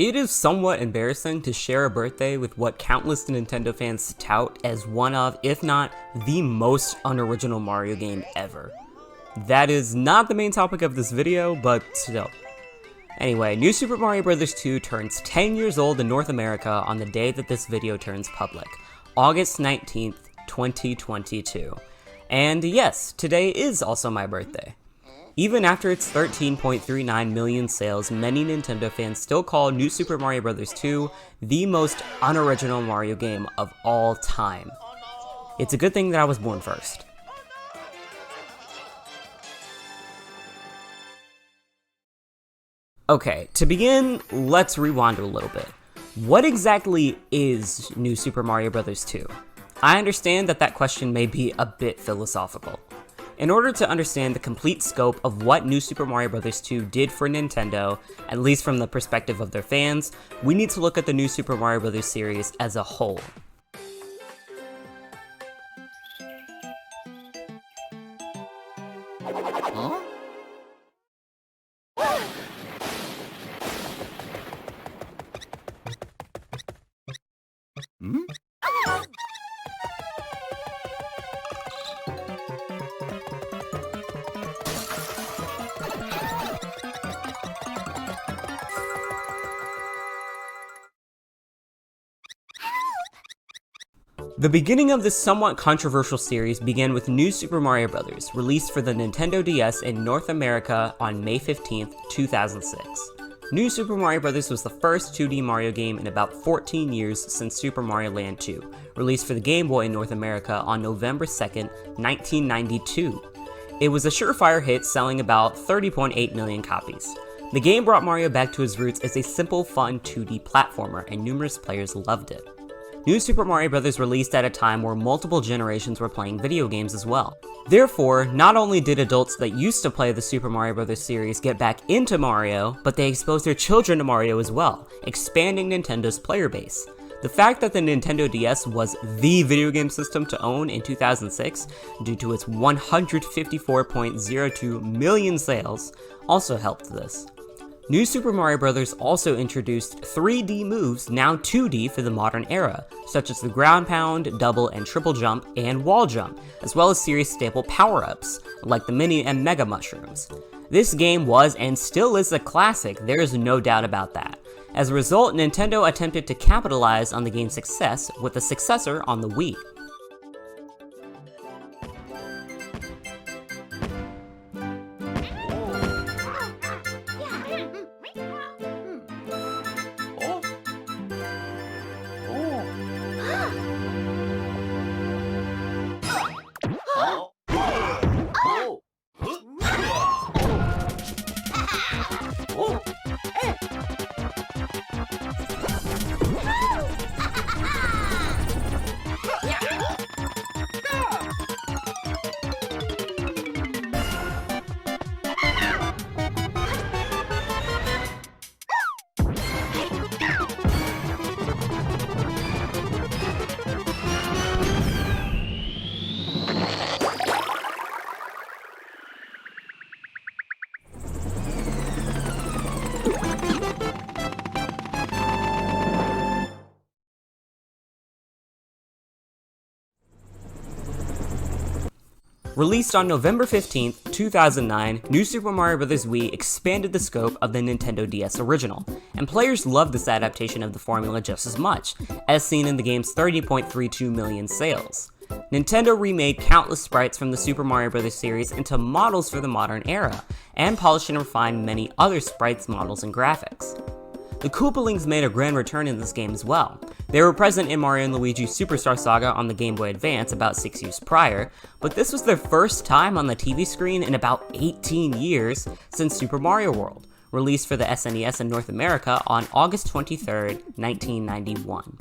It is somewhat embarrassing to share a birthday with what countless Nintendo fans tout as one of, if not, the most unoriginal Mario game ever. That is not the main topic of this video, but still. Anyway, New Super Mario Bros. 2 turns 10 years old in North America on the day that this video turns public, August 19th, 2022. And yes, today is also my birthday. Even after its 13.39 million sales, many Nintendo fans still call New Super Mario Bros. 2 the most unoriginal Mario game of all time. It's a good thing that I was born first. Okay, to begin, let's rewind a little bit. What exactly is New Super Mario Bros. 2? I understand that question may be a bit philosophical. In order to understand the complete scope of what New Super Mario Bros. 2 did for Nintendo, at least from the perspective of their fans, we need to look at the New Super Mario Bros. Series as a whole. Huh? Hmm? The beginning of this somewhat controversial series began with New Super Mario Bros., released for the Nintendo DS in North America on May 15th, 2006. New Super Mario Bros. Was the first 2D Mario game in about 14 years since Super Mario Land 2, released for the Game Boy in North America on November 2nd, 1992. It was a surefire hit, selling about 30.8 million copies. The game brought Mario back to his roots as a simple, fun 2D platformer, and numerous players loved it. New Super Mario Bros. Released at a time where multiple generations were playing video games as well. Therefore, not only did adults that used to play the Super Mario Bros. Series get back into Mario, but they exposed their children to Mario as well, expanding Nintendo's player base. The fact that the Nintendo DS was the video game system to own in 2006, due to its 154.02 million sales, also helped this. New Super Mario Bros. Also introduced 3D moves, now 2D for the modern era, such as the ground pound, double and triple jump, and wall jump, as well as series staple power-ups, like the mini and mega mushrooms. This game was and still is a classic, there is no doubt about that. As a result, Nintendo attempted to capitalize on the game's success with a successor on the Wii. Released on November 15th, 2009, New Super Mario Bros. Wii expanded the scope of the Nintendo DS original, and players loved this adaptation of the formula just as much, as seen in the game's 30.32 million sales. Nintendo remade countless sprites from the Super Mario Bros. Series into models for the modern era, and polished and refined many other sprites, models, and graphics. The Koopalings made a grand return in this game as well. They were present in Mario & Luigi Superstar Saga on the Game Boy Advance about 6 years prior, but this was their first time on the TV screen in about 18 years since Super Mario World, released for the SNES in North America on August 23, 1991.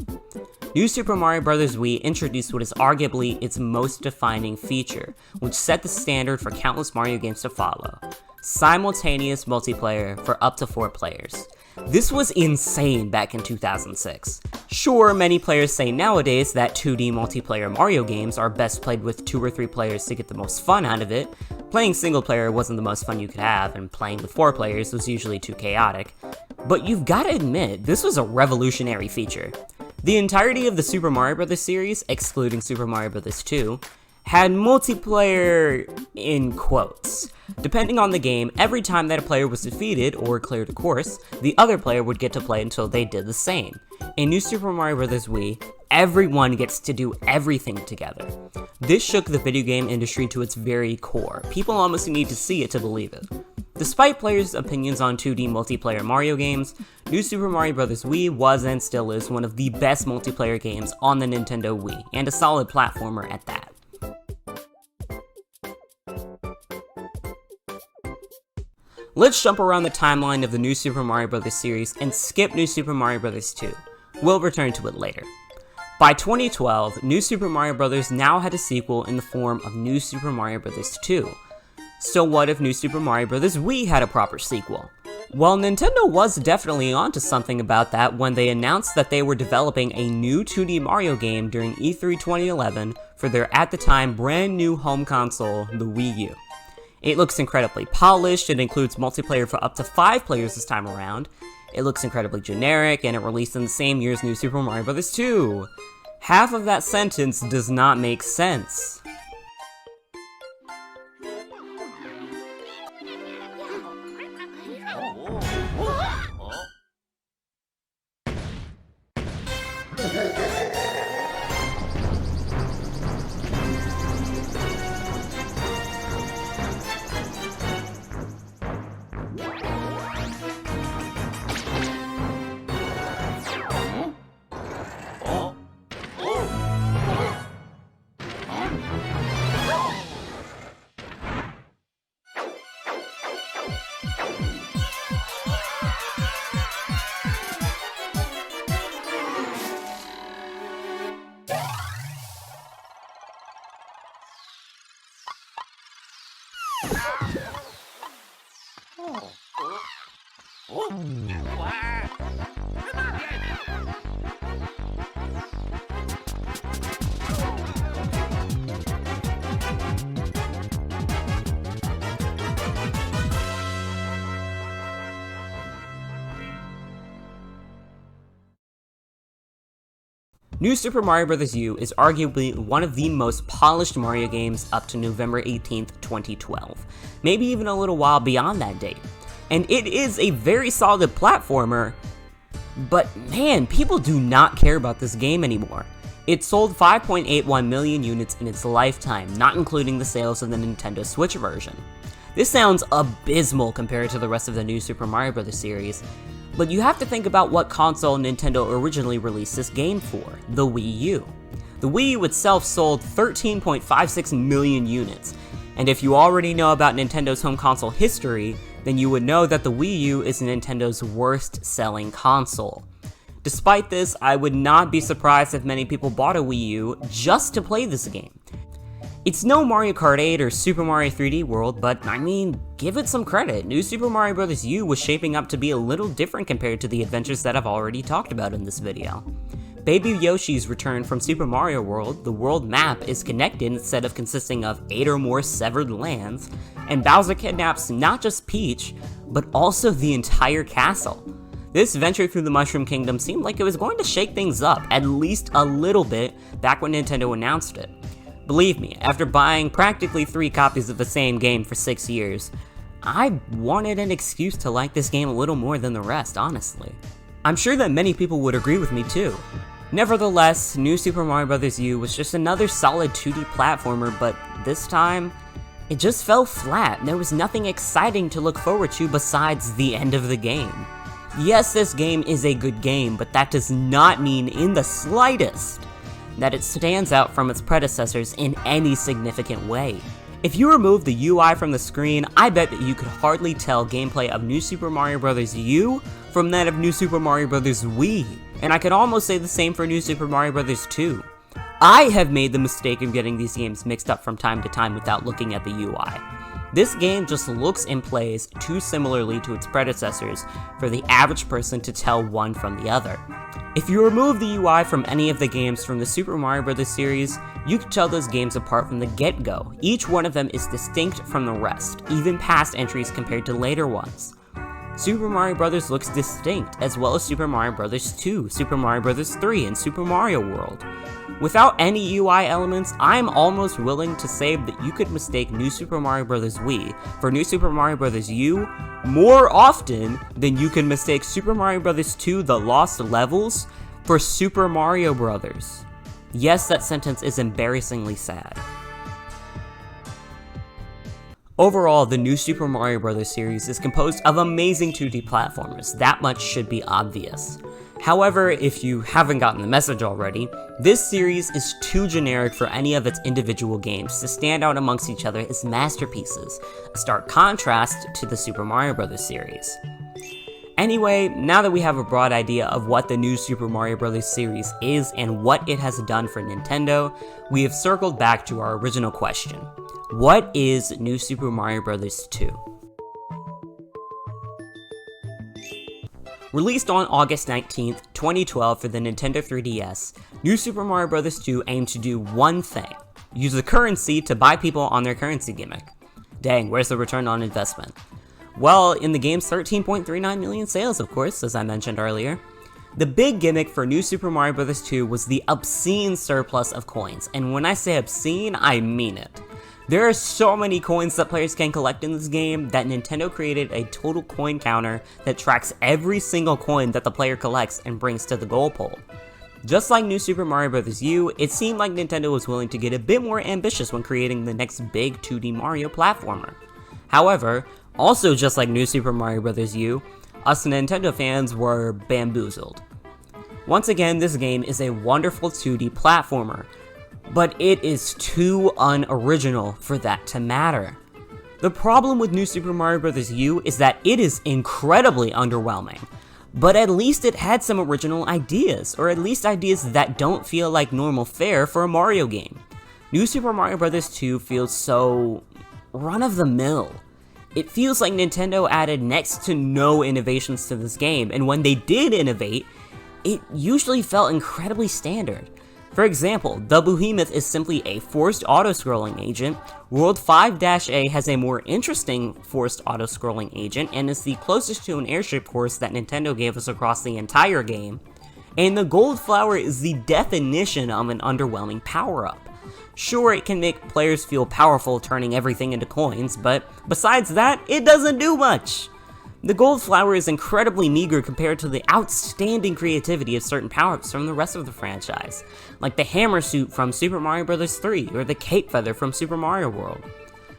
New Super Mario Bros. Wii introduced what is arguably its most defining feature, which set the standard for countless Mario games to follow: simultaneous multiplayer for up to 4 players. This was insane back in 2006. Sure, many players say nowadays that 2D multiplayer Mario games are best played with 2 or 3 players to get the most fun out of it. Playing single player wasn't the most fun you could have, and playing with 4 players was usually too chaotic. But you've gotta admit, this was a revolutionary feature. The entirety of the Super Mario Bros. Series, excluding Super Mario Bros. 2, had multiplayer in quotes. Depending on the game, every time that a player was defeated or cleared a course, the other player would get to play until they did the same. In New Super Mario Bros. Wii, everyone gets to do everything together. This shook the video game industry to its very core. People almost need to see it to believe it. Despite players' opinions on 2D multiplayer Mario games, New Super Mario Bros. Wii was and still is one of the best multiplayer games on the Nintendo Wii, and a solid platformer at that. Let's jump around the timeline of the New Super Mario Bros. Series and skip New Super Mario Bros. 2. We'll return to it later. By 2012, New Super Mario Bros. Now had a sequel in the form of New Super Mario Bros. 2. So what if New Super Mario Bros. Wii had a proper sequel? Well, Nintendo was definitely onto something about that when they announced that they were developing a new 2D Mario game during E3 2011 for their at the time brand new home console, the Wii U. It looks incredibly polished, it includes multiplayer for up to 5 players this time around, it looks incredibly generic, and it released in the same year as New Super Mario Bros. 2. Half of that sentence does not make sense. New Super Mario Bros. U is arguably one of the most polished Mario games up to November 18th, 2012, maybe even a little while beyond that date. And it is a very solid platformer, but man, people do not care about this game anymore. It sold 5.81 million units in its lifetime, not including the sales of the Nintendo Switch version. This sounds abysmal compared to the rest of the New Super Mario Bros. Series, but you have to think about what console Nintendo originally released this game for, the Wii U. The Wii U itself sold 13.56 million units, and if you already know about Nintendo's home console history, then you would know that the Wii U is Nintendo's worst-selling console. Despite this, I would not be surprised if many people bought a Wii U just to play this game. It's no Mario Kart 8 or Super Mario 3D World, but I mean, give it some credit. New Super Mario Bros. U was shaping up to be a little different compared to the adventures that I've already talked about in this video. Baby Yoshi's return from Super Mario World, the world map is connected instead of consisting of 8 or more severed lands, and Bowser kidnaps not just Peach, but also the entire castle. This venture through the Mushroom Kingdom seemed like it was going to shake things up, at least a little bit, back when Nintendo announced it. Believe me, after buying practically 3 copies of the same game for 6 years, I wanted an excuse to like this game a little more than the rest, honestly. I'm sure that many people would agree with me too. Nevertheless, New Super Mario Bros. U was just another solid 2D platformer, but this time, it just fell flat. There was nothing exciting to look forward to besides the end of the game. Yes, this game is a good game, but that does not mean in the slightest that it stands out from its predecessors in any significant way. If you remove the UI from the screen, I bet that you could hardly tell gameplay of New Super Mario Bros. U from that of New Super Mario Bros. Wii, and I could almost say the same for New Super Mario Bros. 2. I have made the mistake of getting these games mixed up from time to time without looking at the UI. This game just looks and plays too similarly to its predecessors for the average person to tell one from the other. If you remove the UI from any of the games from the Super Mario Bros. Series, you can tell those games apart from the get-go. Each one of them is distinct from the rest, even past entries compared to later ones. Super Mario Bros. Looks distinct, as well as Super Mario Bros. 2, Super Mario Bros. 3, and Super Mario World. Without any UI elements, I'm almost willing to say that you could mistake New Super Mario Bros. Wii for New Super Mario Bros. U more often than you can mistake Super Mario Bros. 2 The Lost Levels for Super Mario Bros. Yes, that sentence is embarrassingly sad. Overall, the new Super Mario Bros. Series is composed of amazing 2D platformers, that much should be obvious. However, if you haven't gotten the message already, this series is too generic for any of its individual games to stand out amongst each other as masterpieces, a stark contrast to the Super Mario Bros. Series. Anyway, now that we have a broad idea of what the new Super Mario Bros. Series is and what it has done for Nintendo, we have circled back to our original question. What is New Super Mario Bros. 2? Released on August 19th, 2012 for the Nintendo 3DS, New Super Mario Bros. 2 aimed to do one thing: use the currency to buy people on their currency gimmick. Dang, where's the return on investment? Well, in the game's 13.39 million sales, of course, as I mentioned earlier. The big gimmick for New Super Mario Bros. 2 was the obscene surplus of coins, and when I say obscene, I mean it. There are so many coins that players can collect in this game that Nintendo created a total coin counter that tracks every single coin that the player collects and brings to the goal pole. Just like New Super Mario Bros. U, it seemed like Nintendo was willing to get a bit more ambitious when creating the next big 2D Mario platformer. However, also just like New Super Mario Bros. U, us Nintendo fans were bamboozled. Once again, this game is a wonderful 2D platformer, but it is too unoriginal for that to matter. The problem with New Super Mario Bros. U is that it is incredibly underwhelming, but at least it had some original ideas, or at least ideas that don't feel like normal fare for a Mario game. New Super Mario Bros. 2 feels so run-of-the-mill. It feels like Nintendo added next to no innovations to this game, and when they did innovate, it usually felt incredibly standard. For example, the Behemoth is simply a forced auto-scrolling agent, World 5-A has a more interesting forced auto-scrolling agent and is the closest to an airship course that Nintendo gave us across the entire game, and the Gold Flower is the definition of an underwhelming power-up. Sure, it can make players feel powerful turning everything into coins, but besides that, it doesn't do much. The Gold Flower is incredibly meager compared to the outstanding creativity of certain power-ups from the rest of the franchise, like the Hammer Suit from Super Mario Bros. 3 or the Cape Feather from Super Mario World.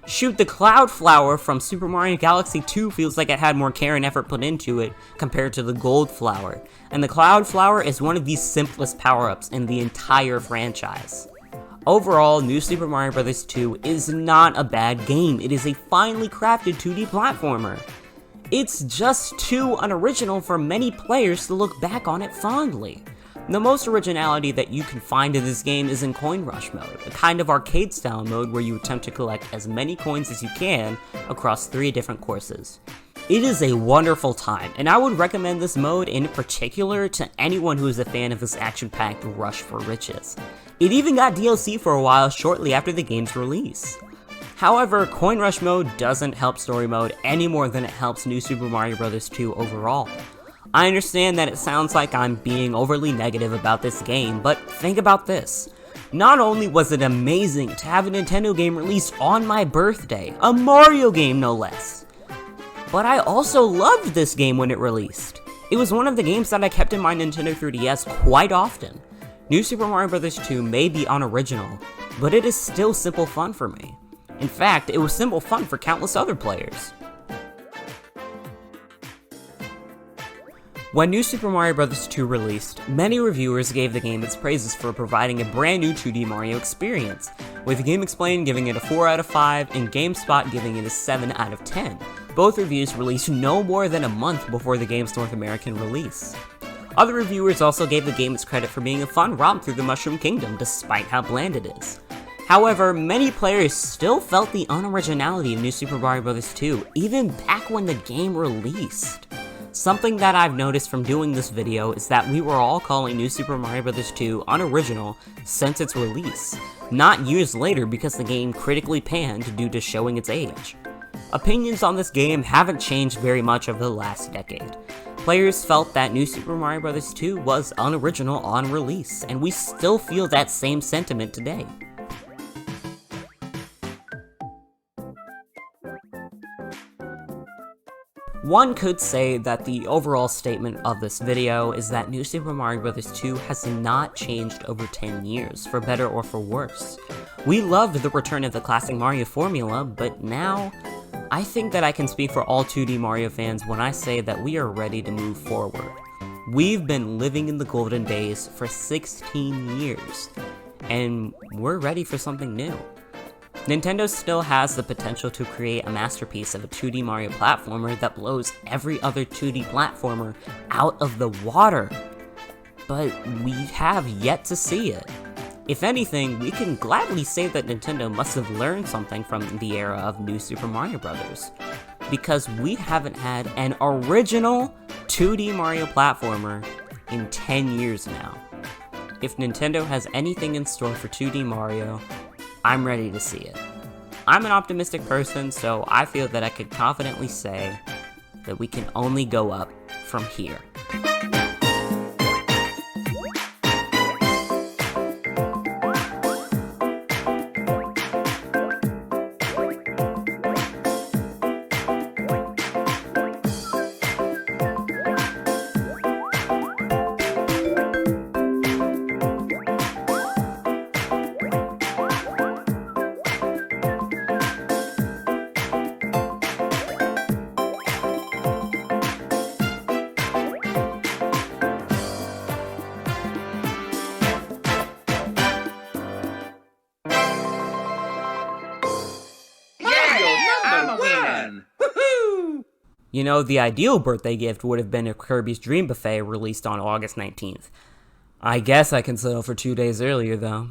Shoot, the Cloud Flower from Super Mario Galaxy 2 feels like it had more care and effort put into it compared to the Gold Flower, and the Cloud Flower is one of the simplest power-ups in the entire franchise. Overall, New Super Mario Bros. 2 is not a bad game. It is a finely crafted 2D platformer. It's just too unoriginal for many players to look back on it fondly. The most originality that you can find in this game is in Coin Rush mode, a kind of arcade-style mode where you attempt to collect as many coins as you can across 3 different courses. It is a wonderful time, and I would recommend this mode in particular to anyone who is a fan of this action-packed rush for riches. It even got DLC for a while shortly after the game's release. However, Coin Rush mode doesn't help story mode any more than it helps New Super Mario Bros. 2 overall. I understand that it sounds like I'm being overly negative about this game, but think about this. Not only was it amazing to have a Nintendo game released on my birthday, a Mario game no less, but I also loved this game when it released. It was one of the games that I kept in my Nintendo 3DS quite often. New Super Mario Bros. 2 may be unoriginal, but it is still simple fun for me. In fact, it was simple fun for countless other players. When New Super Mario Bros. 2 released, many reviewers gave the game its praises for providing a brand new 2D Mario experience, with GameXplain giving it a 4 out of 5 and GameSpot giving it a 7 out of 10. Both reviews released no more than a month before the game's North American release. Other reviewers also gave the game its credit for being a fun romp through the Mushroom Kingdom, despite how bland it is. However, many players still felt the unoriginality of New Super Mario Bros. 2, even back when the game released. Something that I've noticed from doing this video is that we were all calling New Super Mario Bros. 2 unoriginal since its release, not years later because the game critically panned due to showing its age. Opinions on this game haven't changed very much over the last decade. Players felt that New Super Mario Bros. 2 was unoriginal on release, and we still feel that same sentiment today. One could say that the overall statement of this video is that New Super Mario Bros. 2 has not changed over 10 years, for better or for worse. We loved the return of the classic Mario formula, but now, I think that I can speak for all 2D Mario fans when I say that we are ready to move forward. We've been living in the golden days for 16 years, and we're ready for something new. Nintendo still has the potential to create a masterpiece of a 2D Mario platformer that blows every other 2D platformer out of the water, but we have yet to see it. If anything, we can gladly say that Nintendo must have learned something from the era of New Super Mario Bros., because we haven't had an original 2D Mario platformer in 10 years now. If Nintendo has anything in store for 2D Mario, I'm ready to see it. I'm an optimistic person, so I feel that I could confidently say that we can only go up from here. You know, the ideal birthday gift would have been a Kirby's Dream Buffet released on August 19th. I guess I can settle for 2 days earlier, though.